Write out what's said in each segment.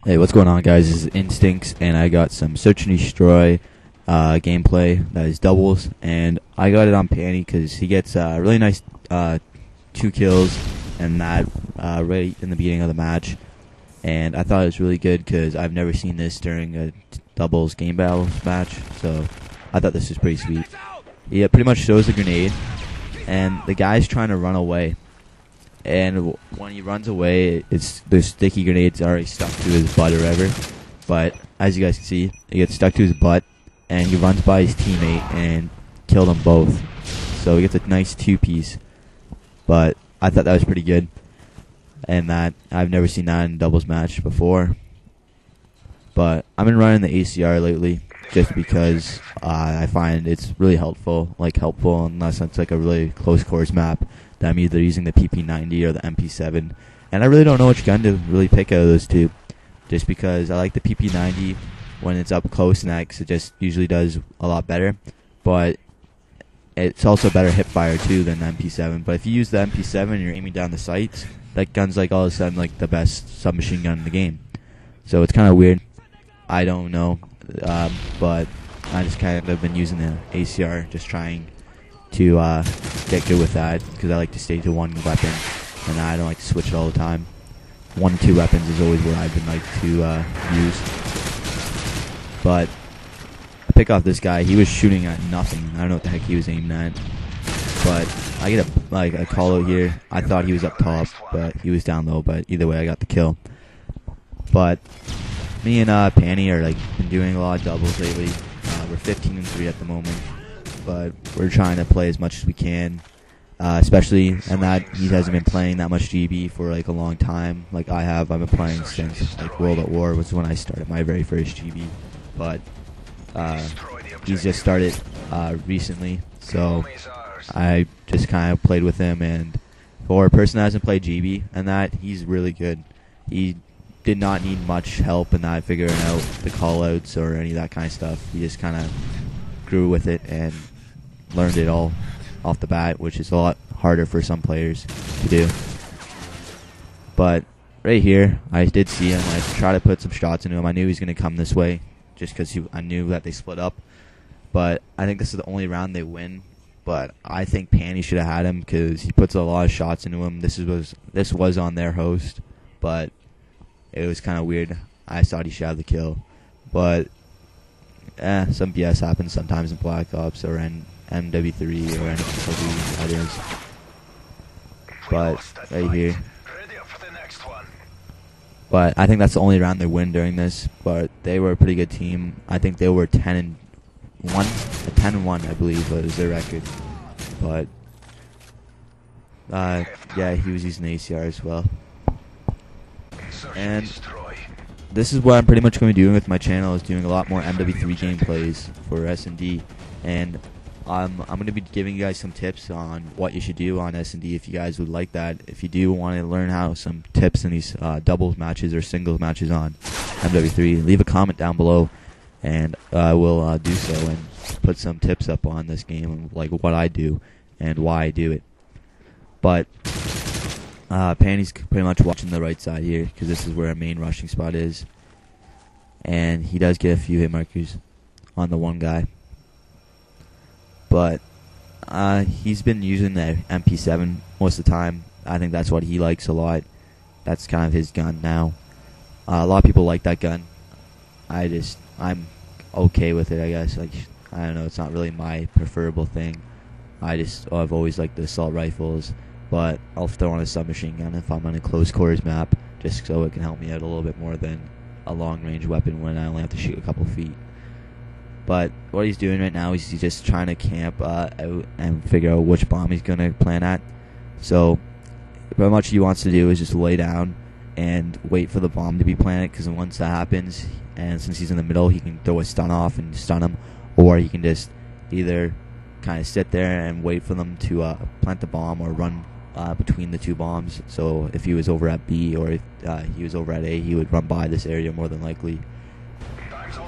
Hey, what's going on, guys? This is iiNsT, and I got some Search and Destroy gameplay that is doubles, and I got it on Panty because he gets really nice 2 kills and that right in the beginning of the match, and I thought it was really good because I've never seen this during a doubles game battles match, so I thought this was pretty sweet. He pretty much throws a grenade, and the guy's trying to run away. And when he runs away, the sticky grenade's already stuck to his butt or whatever. But as you guys can see, he gets stuck to his butt, and he runs by his teammate and killed them both. So he gets a nice 2-piece. But I thought that was pretty good, and that I've never seen that in a doubles match before. But I've been running the ACR lately just because I find it's really helpful unless it's like a really close quarters map that I'm either using the PP90 or the MP7, and I really don't know which gun to really pick out of those two, just because I like the PP90 when it's up close and that, 'cause it just usually does a lot better, but it's also better hip fire too than the MP7. But if you use the MP7 and you're aiming down the sights, that gun's like all of a sudden like the best submachine gun in the game. So it's kind of weird. I don't know, but I just kind of been using the ACR, just trying to get good with that, because I like to stay to one weapon and I don't like to switch it all the time. 1 or 2 weapons is always what I've been like to use. But I pick off this guy. He was shooting at nothing. I don't know what the heck he was aiming at, but I get a call out here. I thought he was up top, but he was down low. But either way, I got the kill. But me and Panty are been doing a lot of doubles lately. We're 15-3 at the moment, but we're trying to play as much as we can, especially in that he hasn't been playing that much GB for a long time like I have. I've been playing since World at War was when I started my very first GB, but he's just started recently, so I just kind of played with him. And for a person that hasn't played GB and that, he's really good. He did not need much help in that, figuring out the callouts or any of that kind of stuff. He just kind of grew with it and learned it all off the bat, which is a lot harder for some players to do. But right here, I did see him. I tried to put some shots into him. I knew he was going to come this way just because I knew that they split up. But I think this is the only round they win. But I think Panty should have had him because he puts a lot of shots into him. This was on their host, but it was kind of weird. I thought he should have the kill. But some BS happens sometimes in Black Ops or in MW3 or NCW, that is. But right here. But I think that's the only round they win during this. But they were a pretty good team. I think they were 10-1, 10-1, I believe, was their record. But yeah, he was using ACR as well. And this is what I'm pretty much going to be doing with my channel, is doing a lot more MW3 gameplays for S&D. And I'm going to be giving you guys some tips on what you should do on S&D if you guys would like that. If you do want to learn how some tips in these doubles matches or singles matches on MW3, leave a comment down below, and I will do so and put some tips up on this game, like what I do and why I do it. But Panty's pretty much watching the right side here, because this is where our main rushing spot is. And he does get a few hit markers on the one guy. But he's been using the MP7 most of the time. I think that's what he likes a lot. That's kind of his gun now. A lot of people like that gun. I'm okay with it, I guess. I don't know, it's not really my preferable thing. I've always liked the assault rifles, but I'll throw on a submachine gun if I'm on a close quarters map, just so it can help me out a little bit more than a long range weapon when I only have to shoot a couple feet. But what he's doing right now is he's just trying to camp out and figure out which bomb he's going to plant at. So pretty much he wants to do is just lay down and wait for the bomb to be planted, because once that happens, and since he's in the middle, he can throw a stun off and stun him, or he can just either kind of sit there and wait for them to plant the bomb, or run between the 2 bombs. So if he was over at B or if he was over at A, he would run by this area more than likely.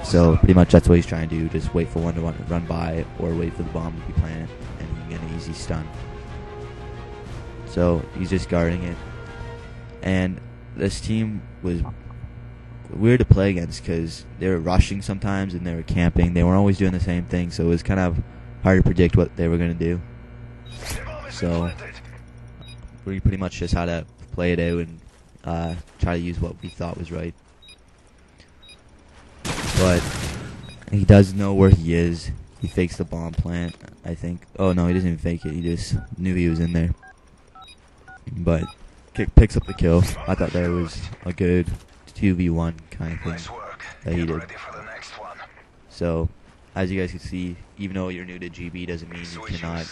So pretty much that's what he's trying to do, just wait for one to run by, or wait for the bomb to be planted, and he can get an easy stun. So he's just guarding it. And this team was weird to play against because they were rushing sometimes and they were camping. They weren't always doing the same thing, so it was kind of hard to predict what they were going to do. So we pretty much just had to play it out and try to use what we thought was right. But he does know where he is. He fakes the bomb plant, I think. Oh no, he doesn't even fake it. He just knew he was in there. But picks up the kill. I thought that was a good 2v1 kind of thing that he did. So, as you guys can see, even though you're new to GB doesn't mean you cannot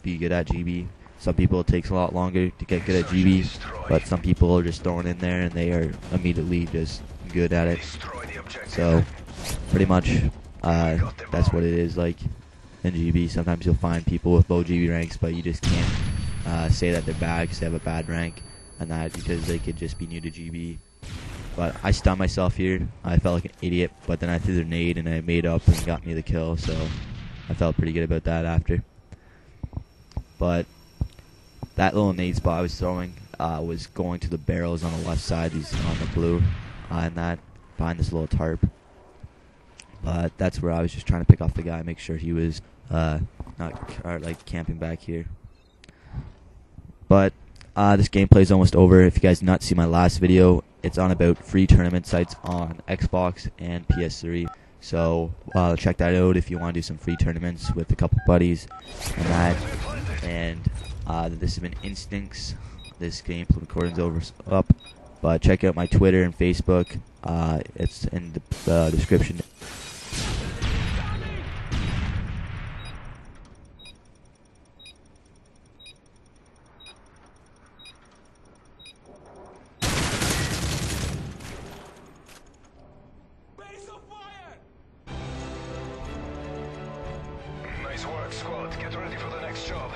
be good at GB. Some people it takes a lot longer to get good at GB, but some people are just thrown in there and they are immediately just good at it. So, pretty much, that's what it is like in GB. Sometimes you'll find people with low GB ranks, but you just can't say that they're bad because they have a bad rank, and that because they could just be new to GB. But I stunned myself here. I felt like an idiot, but then I threw the nade and I made up and got me the kill, so I felt pretty good about that after. But that little nade spot I was throwing was going to the barrels on the left side, these on the blue, and that behind this little tarp. But that's where I was just trying to pick off the guy, make sure he was not like camping back here. But this gameplay is almost over. If you guys did not see my last video, it's on about free tournament sites on Xbox and PS3. So check that out if you want to do some free tournaments with a couple buddies and that. And this has been iiNsT1NcTZz. This gameplay recording's up. But check out my Twitter and Facebook. It's in the description. Nice work, squad. Get ready for the next job.